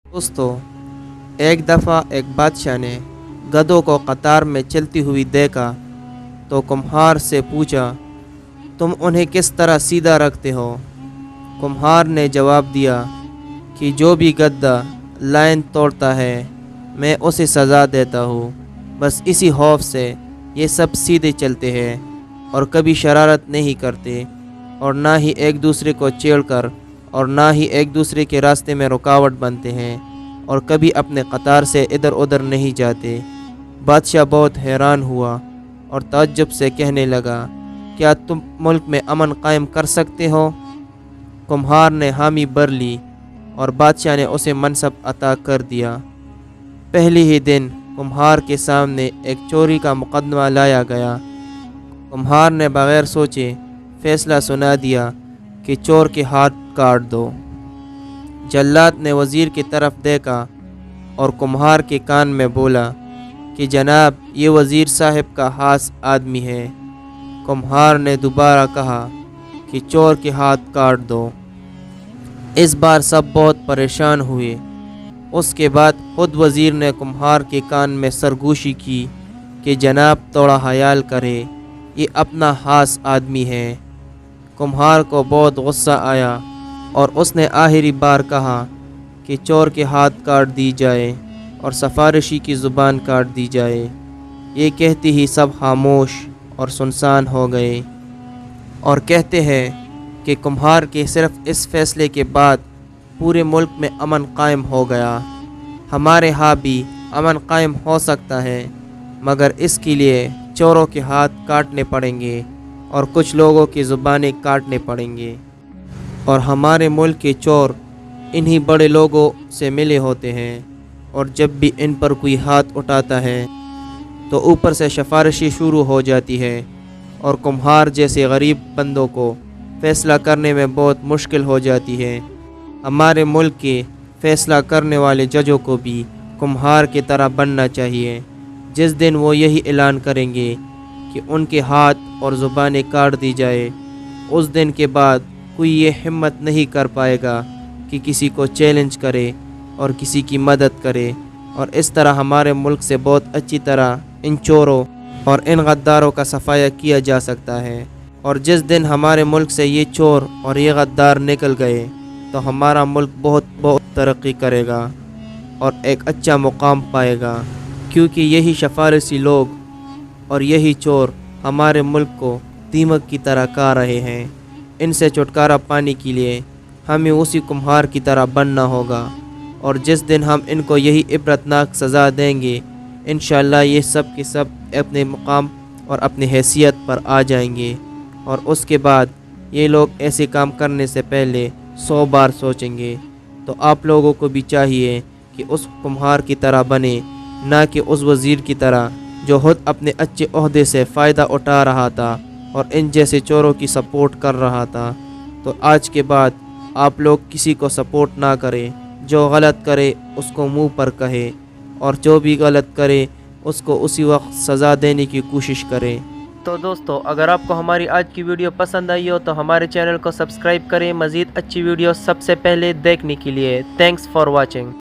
दोस्तों, एक दफ़ा एक बादशाह ने गधों को कतार में चलती हुई देखा तो कुम्हार से पूछा, तुम उन्हें किस तरह सीधा रखते हो? कुम्हार ने जवाब दिया कि जो भी गधा लाइन तोड़ता है मैं उसे सज़ा देता हूँ। बस इसी खौफ से ये सब सीधे चलते हैं और कभी शरारत नहीं करते और ना ही एक दूसरे को छेड़कर और ना ही एक दूसरे के रास्ते में रुकावट बनते हैं और कभी अपने कतार से इधर उधर नहीं जाते। बादशाह बहुत हैरान हुआ और ताज्जुब से कहने लगा, क्या तुम मुल्क में अमन कायम कर सकते हो? कुम्हार ने हामी भर ली और बादशाह ने उसे मनसब अता कर दिया। पहले ही दिन कुम्हार के सामने एक चोरी का मुकदमा लाया गया। कुम्हार ने बगैर सोचे फैसला सुना दिया कि चोर के हाथ काट दो। जल्लाद ने वज़ीर की तरफ देखा और कुम्हार के कान में बोला कि जनाब, ये वज़ीर साहब का खास आदमी है। कुम्हार ने दोबारा कहा कि चोर के हाथ काट दो। इस बार सब बहुत परेशान हुए। उसके बाद खुद वज़ीर ने कुम्हार के कान में सरगोशी की कि जनाब, थोड़ा ख्याल करे, ये अपना खास आदमी है। कुम्हार को बहुत गुस्सा आया और उसने आखिरी बार कहा कि चोर के हाथ काट दी जाए और सफारिशी की ज़ुबान काट दी जाए। ये कहते ही सब खामोश और सुनसान हो गए और कहते हैं कि कुम्हार के सिर्फ़ इस फैसले के बाद पूरे मुल्क में अमन कायम हो गया। हमारे यहाँ भी अमन कायम हो सकता है, मगर इसके लिए चोरों के हाथ काटने पड़ेंगे और कुछ लोगों की ज़ुबानें काटने पड़ेंगे। और हमारे मुल्क के चोर इन्हीं बड़े लोगों से मिले होते हैं और जब भी इन पर कोई हाथ उठाता है तो ऊपर से सिफारिशी शुरू हो जाती है और कुम्हार जैसे गरीब बंदों को फ़ैसला करने में बहुत मुश्किल हो जाती है। हमारे मुल्क के फ़ैसला करने वाले जजों को भी कुम्हार की तरह बनना चाहिए। जिस दिन वो यही ऐलान करेंगे कि उनके हाथ और ज़ुबानें काट दी जाए, उस दिन के बाद कोई ये हिम्मत नहीं कर पाएगा कि किसी को चैलेंज करे और किसी की मदद करे। और इस तरह हमारे मुल्क से बहुत अच्छी तरह इन चोरों और इन गद्दारों का सफाया किया जा सकता है। और जिस दिन हमारे मुल्क से ये चोर और ये गद्दार निकल गए तो हमारा मुल्क बहुत तरक्की करेगा और एक अच्छा मुकाम पाएगा, क्योंकि यही सफारसी लोग और यही चोर हमारे मुल्क को दीमक की तरह खा रहे हैं। इनसे छुटकारा पाने के लिए हमें उसी कुम्हार की तरह बनना होगा और जिस दिन हम इनको यही इबरतनाक सज़ा देंगे, इंशाअल्लाह ये सब के सब अपने मुकाम और अपनी हैसियत पर आ जाएंगे। और उसके बाद ये लोग ऐसे काम करने से पहले 100 बार सोचेंगे। तो आप लोगों को भी चाहिए कि उस कुम्हार की तरह बने, ना कि उस वज़ीर की तरह जो खुद अपने अच्छे ओहदे से फ़ायदा उठा रहा था और इन जैसे चोरों की सपोर्ट कर रहा था। तो आज के बाद आप लोग किसी को सपोर्ट ना करें। जो गलत करे उसको मुंह पर कहे और जो भी गलत करे उसको उसी वक्त सज़ा देने की कोशिश करें। तो दोस्तों, अगर आपको हमारी आज की वीडियो पसंद आई हो तो हमारे चैनल को सब्सक्राइब करें मज़ीद अच्छी वीडियो सबसे पहले देखने के लिए। Thanks for watching.